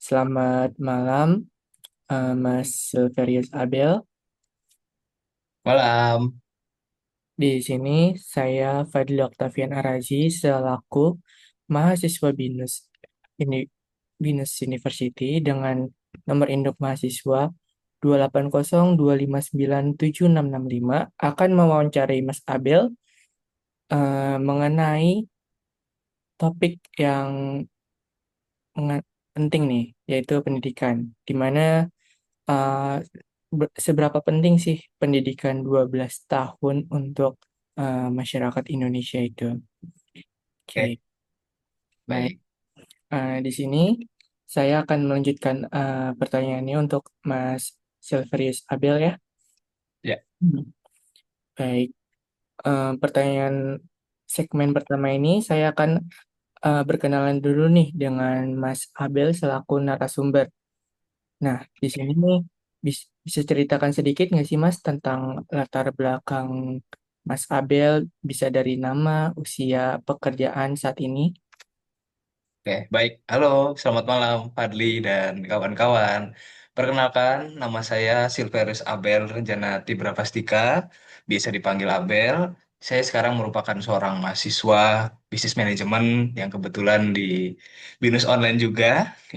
Selamat malam, Mas Silverius Abel. Malam. Di sini saya Fadil Octavian Arazi selaku mahasiswa ini, BINUS University dengan nomor induk mahasiswa 28025976665 akan mewawancarai Mas Abel mengenai topik yang penting nih, yaitu pendidikan, di mana uh, seberapa penting sih pendidikan 12 tahun untuk masyarakat Indonesia itu? Oke, Oke, baik. baik. Di sini saya akan melanjutkan pertanyaannya untuk Mas Silverius Abel ya. Ya, Hmm. Baik, pertanyaan segmen pertama ini saya akan berkenalan dulu nih dengan Mas Abel selaku narasumber. Nah, di sini nih bisa ceritakan sedikit nggak sih Mas tentang latar belakang Mas Abel, bisa dari nama, usia, pekerjaan saat ini? oke, baik. Halo, selamat malam Fadli dan kawan-kawan. Perkenalkan, nama saya Silverus Abel Renjanati Brapastika, biasa dipanggil Abel. Saya sekarang merupakan seorang mahasiswa bisnis manajemen yang kebetulan di Binus Online juga,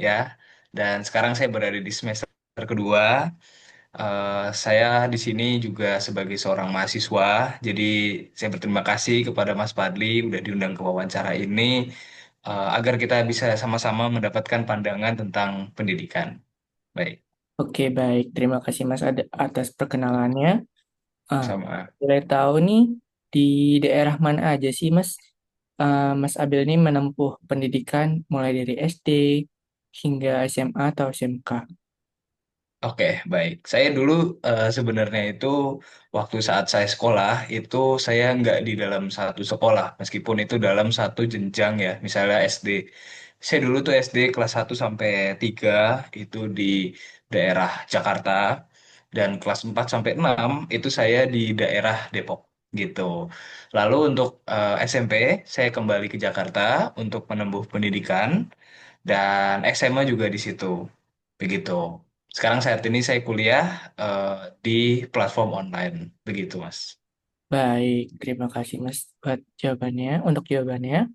ya. Dan sekarang saya berada di semester kedua. Saya di sini juga sebagai seorang mahasiswa, jadi saya berterima kasih kepada Mas Fadli udah diundang ke wawancara ini agar kita bisa sama-sama mendapatkan pandangan tentang pendidikan. Baik, Oke, baik. Terima kasih Mas atas perkenalannya. Ah, sama. boleh tahu nih di daerah mana aja sih Mas Mas Abel ini menempuh pendidikan mulai dari SD hingga SMA atau SMK? Oke, baik. Saya dulu sebenarnya itu waktu saat saya sekolah itu saya nggak di dalam satu sekolah, meskipun itu dalam satu jenjang ya, misalnya SD. Saya dulu tuh SD kelas 1 sampai 3 itu di daerah Jakarta, dan kelas 4 sampai 6 itu saya di daerah Depok gitu. Lalu untuk SMP saya kembali ke Jakarta untuk menempuh pendidikan dan SMA juga di situ. Begitu. Sekarang saat ini saya kuliah eh, di platform online. Begitu, Mas. Baik, terima kasih Mas buat jawabannya, untuk jawabannya.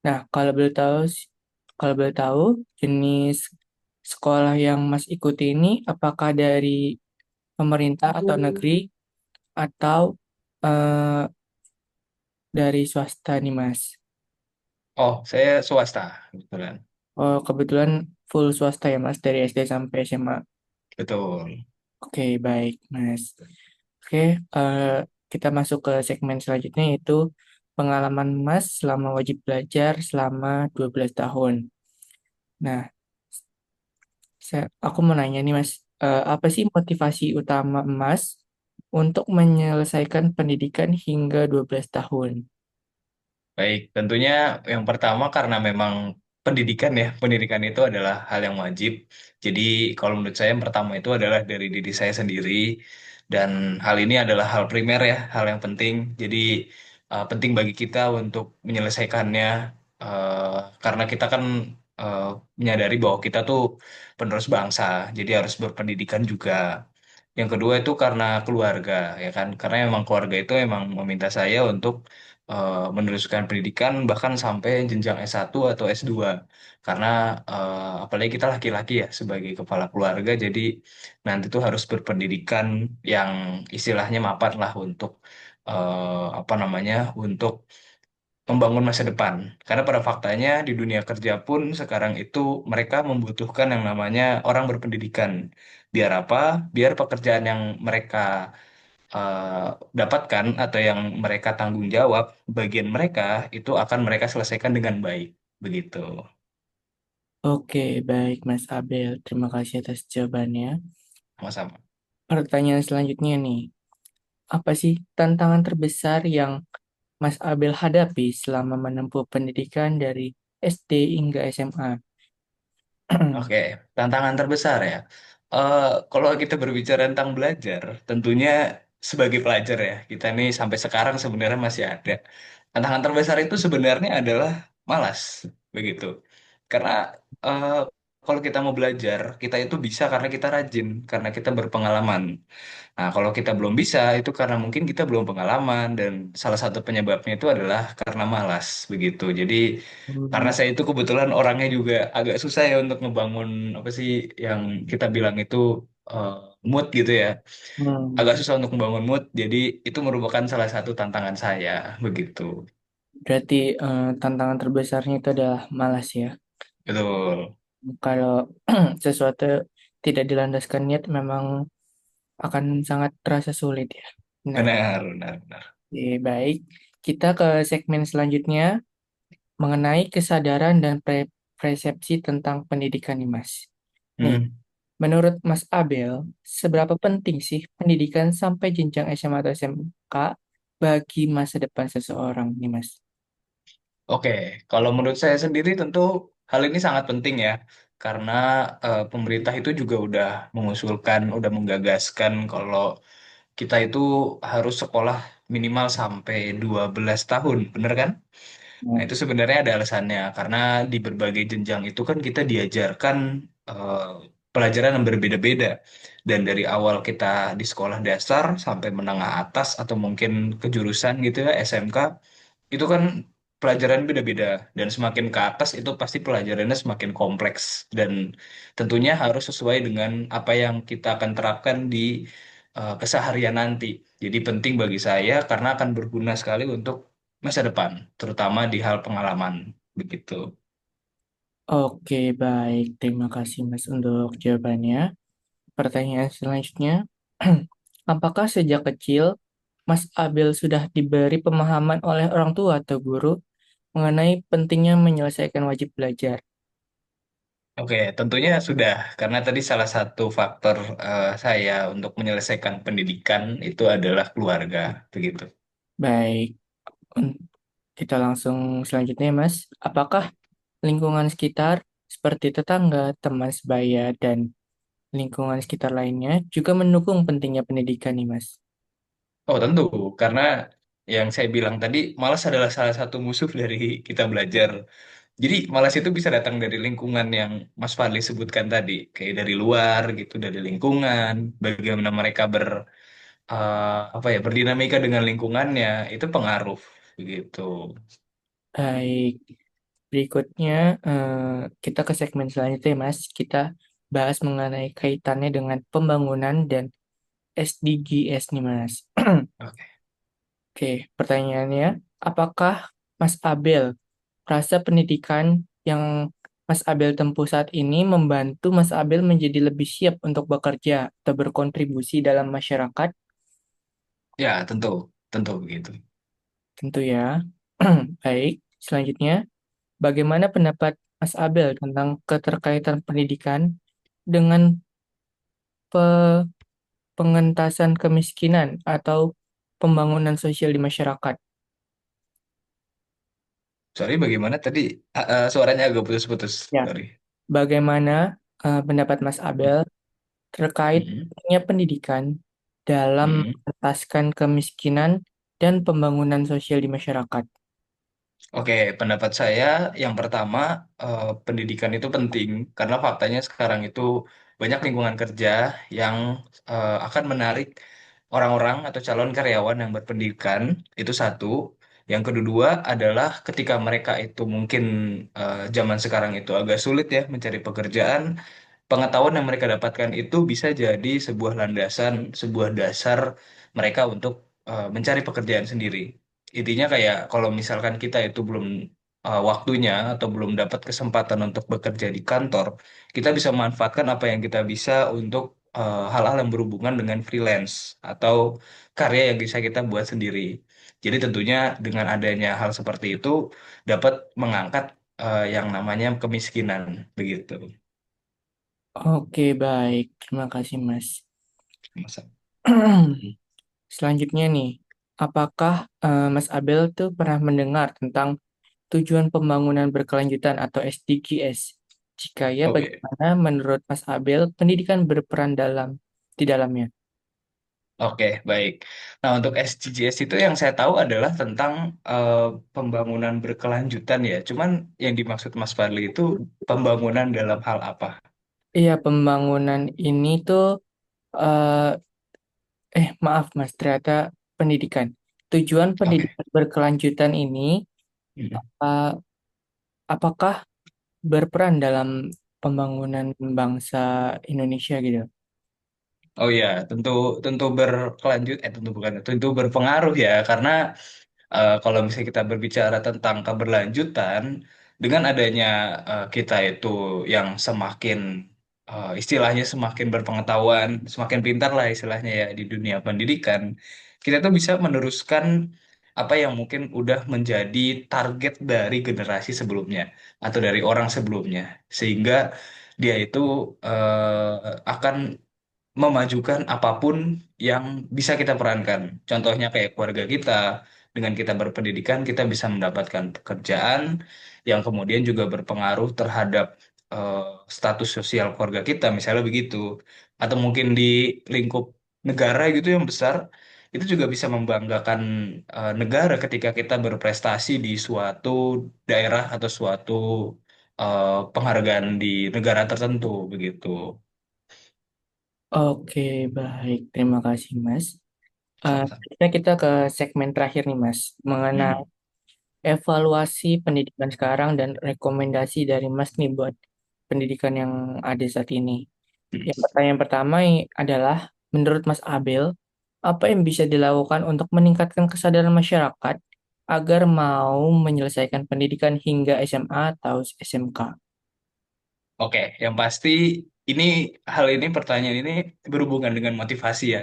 Nah, kalau boleh tahu jenis sekolah yang Mas ikuti ini apakah dari pemerintah atau negeri atau eh, dari swasta nih Mas? Oh, saya swasta, kebetulan. Oh, kebetulan full swasta ya Mas dari SD sampai SMA. Betul. Oke, baik Mas. Oke, eh, kita masuk ke segmen selanjutnya yaitu pengalaman Mas selama wajib belajar selama 12 tahun. Nah, aku mau nanya nih Mas, apa sih motivasi utama Mas untuk menyelesaikan pendidikan hingga 12 tahun? Baik, tentunya yang pertama karena memang pendidikan itu adalah hal yang wajib. Jadi kalau menurut saya yang pertama itu adalah dari diri saya sendiri dan hal ini adalah hal primer ya, hal yang penting. Jadi penting bagi kita untuk menyelesaikannya karena kita kan eh, menyadari bahwa kita tuh penerus bangsa, jadi harus berpendidikan juga. Yang kedua itu karena keluarga, ya kan? Karena memang keluarga itu memang meminta saya untuk meneruskan pendidikan bahkan sampai jenjang S1 atau S2. Karena apalagi kita laki-laki ya sebagai kepala keluarga, jadi nanti tuh harus berpendidikan yang istilahnya mapan lah untuk apa namanya? Untuk membangun masa depan. Karena pada faktanya di dunia kerja pun sekarang itu mereka membutuhkan yang namanya orang berpendidikan. Biar apa? Biar pekerjaan yang mereka eh, dapatkan atau yang mereka tanggung jawab, bagian mereka itu akan mereka selesaikan dengan baik. Begitu. Oke, baik Mas Abel. Terima kasih atas jawabannya. Sama-sama. Pertanyaan selanjutnya nih, apa sih tantangan terbesar yang Mas Abel hadapi selama menempuh pendidikan dari SD hingga SMA? Oke, tantangan terbesar ya. Kalau kita berbicara tentang belajar, tentunya sebagai pelajar ya, kita nih sampai sekarang sebenarnya masih ada. Tantangan terbesar itu sebenarnya adalah malas, begitu. Karena kalau kita mau belajar, kita itu bisa karena kita rajin, karena kita berpengalaman. Nah, kalau kita belum bisa, itu karena mungkin kita belum pengalaman, dan salah satu penyebabnya itu adalah karena malas, begitu. Jadi, karena Hmm, saya itu kebetulan orangnya juga agak susah ya untuk ngebangun, apa sih, yang kita bilang itu eh, mood gitu ya. Agak hmm, susah untuk membangun mood, jadi itu merupakan salah satu tantangan saya, begitu. berarti tantangan terbesarnya itu adalah malas ya. Betul. Kalau sesuatu tidak dilandaskan niat memang akan sangat terasa sulit ya. Benar. Benar, benar, benar. Oke, baik. Kita ke segmen selanjutnya mengenai kesadaran dan persepsi tentang pendidikan nih, Mas. Nih, Hmm. menurut Mas Abel, seberapa penting sih pendidikan sampai jenjang SMA atau SMK bagi masa depan seseorang nih, Mas? Oke, kalau menurut saya sendiri tentu hal ini sangat penting ya, karena pemerintah itu juga udah mengusulkan, udah menggagaskan kalau kita itu harus sekolah minimal sampai 12 tahun, bener kan? Nah, Nah, itu sebenarnya ada alasannya, karena di berbagai jenjang itu kan kita diajarkan eh, pelajaran yang berbeda-beda. Dan dari awal kita di sekolah dasar sampai menengah atas atau mungkin kejurusan gitu ya, SMK, itu kan pelajaran beda-beda. Dan semakin ke atas itu pasti pelajarannya semakin kompleks. Dan tentunya harus sesuai dengan apa yang kita akan terapkan di keseharian nanti. Jadi penting bagi saya karena akan berguna sekali untuk masa depan, terutama di hal pengalaman. Begitu. oke, baik. Terima kasih, Mas, untuk jawabannya. Pertanyaan selanjutnya, apakah sejak kecil Mas Abel sudah diberi pemahaman oleh orang tua atau guru mengenai pentingnya menyelesaikan wajib belajar? Oke, tentunya sudah, karena tadi salah satu faktor saya untuk menyelesaikan pendidikan itu adalah keluarga, begitu. Baik, un- kita langsung selanjutnya, Mas. Apakah lingkungan sekitar seperti tetangga, teman sebaya, dan lingkungan sekitar lainnya juga mendukung pentingnya pendidikan nih, Mas? Oh, tentu, karena yang saya bilang tadi, malas adalah salah satu musuh dari kita belajar. Jadi, malas itu bisa datang dari lingkungan yang Mas Fadli sebutkan tadi, kayak dari luar gitu, dari lingkungan, bagaimana mereka apa ya, berdinamika dengan lingkungannya, itu pengaruh begitu. Baik, berikutnya kita ke segmen selanjutnya, Mas. Kita bahas mengenai kaitannya dengan pembangunan dan SDGs nih, Mas. Oke. Oke, pertanyaannya, apakah Mas Abel rasa pendidikan yang Mas Abel tempuh saat ini membantu Mas Abel menjadi lebih siap untuk bekerja atau berkontribusi dalam masyarakat? Ya, tentu, tentu begitu. Tentu ya. Baik, selanjutnya, bagaimana pendapat Mas Abel tentang keterkaitan pendidikan dengan pe- pengentasan kemiskinan atau pembangunan sosial di masyarakat? Sorry, bagaimana tadi? Suaranya agak putus-putus. Ya, Sorry. bagaimana pendapat Mas Abel terkait Mm-mm. pentingnya pendidikan dalam Mm-mm. mengentaskan kemiskinan dan pembangunan sosial di masyarakat? Oke, pendapat saya yang pertama, pendidikan itu penting karena faktanya sekarang itu banyak lingkungan kerja yang akan menarik orang-orang atau calon karyawan yang berpendidikan, itu satu. Yang kedua adalah ketika mereka itu mungkin zaman sekarang itu agak sulit ya mencari pekerjaan, pengetahuan yang mereka dapatkan itu bisa jadi sebuah landasan, sebuah dasar mereka untuk mencari pekerjaan sendiri. Intinya kayak kalau misalkan kita itu belum waktunya atau belum dapat kesempatan untuk bekerja di kantor, kita bisa memanfaatkan apa yang kita bisa untuk hal-hal yang berhubungan dengan freelance atau karya yang bisa kita buat sendiri. Jadi tentunya dengan adanya hal seperti itu dapat mengangkat yang namanya kemiskinan begitu. Oke, baik. Terima kasih, Mas. Masa. Selanjutnya nih, apakah Mas Abel tuh pernah mendengar tentang tujuan pembangunan berkelanjutan atau SDGs? Jika ya, Oke, bagaimana menurut Mas Abel pendidikan berperan di dalamnya? Oke, baik. Nah, untuk SDGs itu yang saya tahu adalah tentang eh, pembangunan berkelanjutan ya. Cuman yang dimaksud Mas Fadli itu pembangunan dalam hal apa? Iya, pembangunan ini tuh, eh maaf Mas, ternyata pendidikan. Tujuan Oke. pendidikan berkelanjutan ini, Mm. eh, apakah berperan dalam pembangunan bangsa Indonesia gitu? Oh ya, tentu tentu berkelanjut, tentu bukan, tentu berpengaruh ya, karena kalau misalnya kita berbicara tentang keberlanjutan, dengan adanya kita itu yang semakin istilahnya semakin berpengetahuan, semakin pintar lah istilahnya ya di dunia pendidikan, kita tuh bisa meneruskan apa yang mungkin udah menjadi target dari generasi sebelumnya atau dari orang sebelumnya, sehingga dia itu akan memajukan apapun yang bisa kita perankan. Contohnya kayak keluarga kita, dengan kita berpendidikan, kita bisa mendapatkan pekerjaan yang kemudian juga berpengaruh terhadap eh, status sosial keluarga kita, misalnya begitu. Atau mungkin di lingkup negara gitu yang besar, itu juga bisa membanggakan negara ketika kita berprestasi di suatu daerah atau suatu penghargaan di negara tertentu, begitu. Oke, baik. Terima kasih, Mas. Sama-sama. Kita ke segmen terakhir nih, Mas, mengenai Hmm. evaluasi pendidikan sekarang dan rekomendasi dari Mas nih buat pendidikan yang ada saat ini. Yang pertanyaan pertama adalah, menurut Mas Abel, apa yang bisa dilakukan untuk meningkatkan kesadaran masyarakat agar mau menyelesaikan pendidikan hingga SMA atau SMK? Oke, yang pasti ini hal ini pertanyaan ini berhubungan dengan motivasi ya.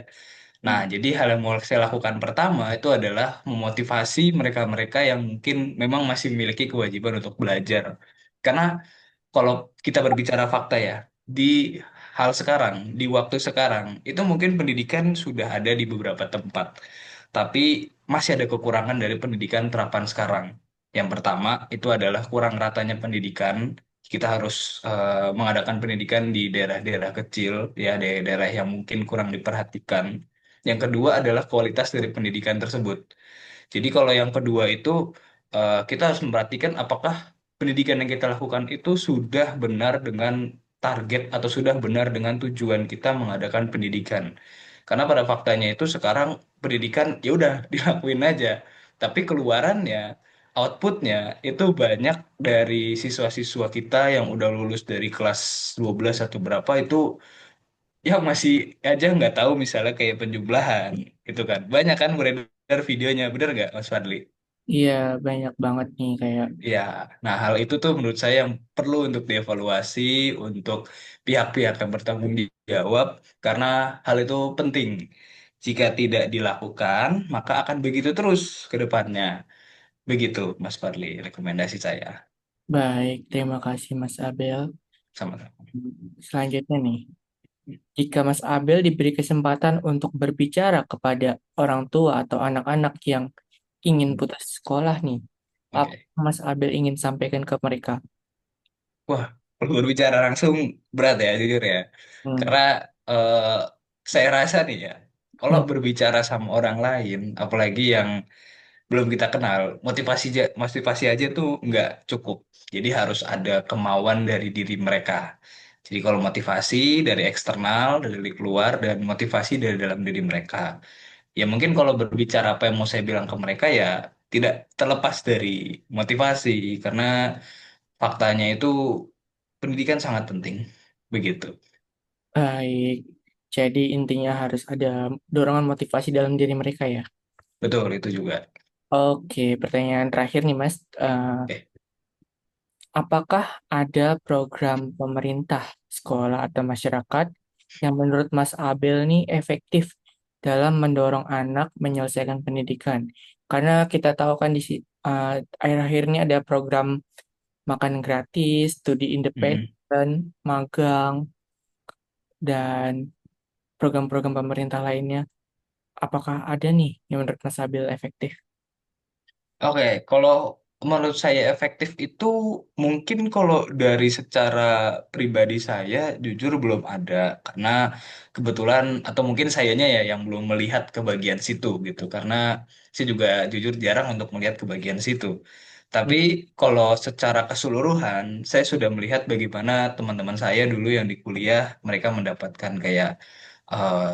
Nah, jadi hal yang mau saya lakukan pertama itu adalah memotivasi mereka-mereka yang mungkin memang masih memiliki kewajiban untuk belajar. Karena kalau kita berbicara fakta ya, di hal sekarang, di waktu sekarang, itu mungkin pendidikan sudah ada di beberapa tempat. Tapi masih ada kekurangan dari pendidikan terapan sekarang. Yang pertama itu adalah kurang ratanya pendidikan. Kita harus mengadakan pendidikan di daerah-daerah kecil, ya daerah-daerah yang mungkin kurang diperhatikan. Yang kedua adalah kualitas dari pendidikan tersebut. Jadi kalau yang kedua itu kita harus memperhatikan apakah pendidikan yang kita lakukan itu sudah benar dengan target atau sudah benar dengan tujuan kita mengadakan pendidikan. Karena pada faktanya itu sekarang pendidikan ya udah dilakuin aja, tapi keluarannya, outputnya itu banyak dari siswa-siswa kita yang udah lulus dari kelas 12 atau berapa itu yang masih aja nggak tahu misalnya kayak penjumlahan gitu kan. Banyak kan beredar videonya, bener nggak Mas Fadli? Iya, banyak banget nih kayak, Ya, nah hal itu tuh menurut saya yang perlu untuk dievaluasi untuk pihak-pihak yang bertanggung jawab karena hal itu penting. Jika tidak dilakukan, maka akan begitu terus ke depannya. Begitu, Mas Fadli, rekomendasi saya. baik, terima kasih Mas Abel. Sama-sama. Selanjutnya nih, jika Mas Abel diberi kesempatan untuk berbicara kepada orang tua atau anak-anak yang ingin putus sekolah nih, apa Oke. Mas Abel ingin sampaikan ke mereka? Wah, kalau berbicara langsung berat ya, jujur ya. Hmm. Karena eh, saya rasa nih ya, kalau Hmm. berbicara sama orang lain, apalagi yang belum kita kenal, motivasi aja tuh nggak cukup. Jadi harus ada kemauan dari diri mereka. Jadi kalau motivasi dari eksternal, dari luar, dan motivasi dari dalam diri mereka. Ya mungkin kalau berbicara apa yang mau saya bilang ke mereka ya tidak terlepas dari motivasi, karena faktanya itu pendidikan sangat penting. Begitu. Baik, jadi intinya harus ada dorongan motivasi dalam diri mereka ya. Betul, itu juga. Oke, pertanyaan terakhir nih Mas. Eh, Apakah ada program pemerintah, sekolah, atau masyarakat yang menurut Mas Abel nih efektif dalam mendorong anak menyelesaikan pendidikan? Karena kita tahu kan akhir-akhir ini ada program makan gratis, studi mm-mm. independen, magang, dan program-program pemerintah lainnya. Apakah ada nih yang menurut Mas Abel efektif? Oke, kalau menurut saya efektif itu mungkin kalau dari secara pribadi saya jujur belum ada karena kebetulan atau mungkin sayanya ya yang belum melihat ke bagian situ gitu karena saya juga jujur jarang untuk melihat ke bagian situ. Tapi kalau secara keseluruhan saya sudah melihat bagaimana teman-teman saya dulu yang di kuliah mereka mendapatkan kayak eh,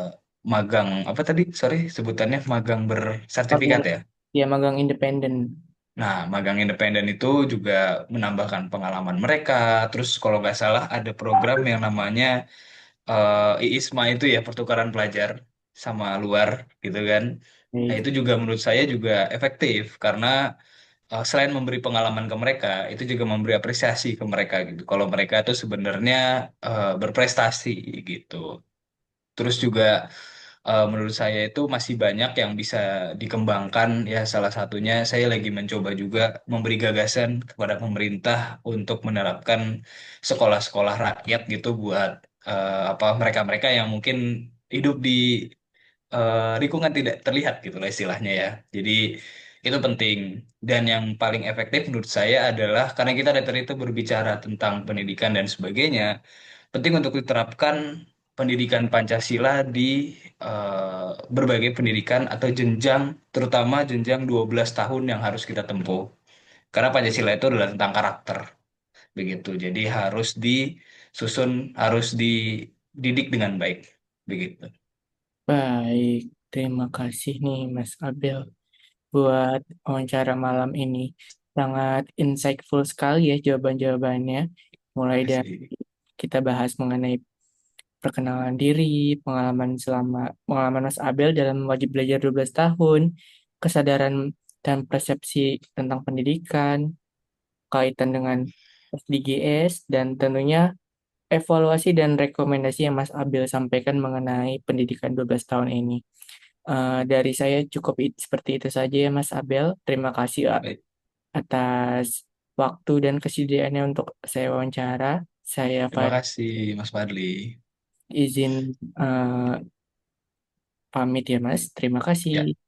magang apa tadi sorry sebutannya magang Magang, bersertifikat ya. ya magang independen. Nah, magang independen itu juga menambahkan pengalaman mereka. Terus kalau nggak salah ada program yang namanya IISMA itu ya, pertukaran pelajar sama luar gitu kan. Nah, Baik. itu juga menurut saya juga efektif karena selain memberi pengalaman ke mereka, itu juga memberi apresiasi ke mereka gitu. Kalau mereka itu sebenarnya berprestasi gitu. Terus juga menurut saya itu masih banyak yang bisa dikembangkan ya salah satunya saya lagi mencoba juga memberi gagasan kepada pemerintah untuk menerapkan sekolah-sekolah rakyat gitu buat apa mereka-mereka yang mungkin hidup di lingkungan tidak terlihat gitu lah istilahnya ya. Jadi itu penting dan yang paling efektif menurut saya adalah karena kita dari tadi itu berbicara tentang pendidikan dan sebagainya penting untuk diterapkan pendidikan Pancasila di berbagai pendidikan atau jenjang, terutama jenjang 12 tahun yang harus kita tempuh. Karena Pancasila itu adalah tentang karakter, begitu. Jadi harus disusun, harus dididik dengan baik, begitu. Baik, terima kasih nih Mas Abel buat wawancara malam ini. Sangat insightful sekali ya jawaban-jawabannya. Mulai dari Kasih. kita bahas mengenai perkenalan diri, pengalaman Mas Abel dalam wajib belajar 12 tahun, kesadaran dan persepsi tentang pendidikan, kaitan dengan SDGs, dan tentunya evaluasi dan rekomendasi yang Mas Abel sampaikan mengenai pendidikan 12 tahun ini. Dari saya cukup seperti itu saja ya Mas Abel. Terima kasih Baik. atas waktu dan kesediaannya untuk saya wawancara. Saya Terima kasih, Mas Fadli. izin pamit ya Mas. Terima kasih. Ya.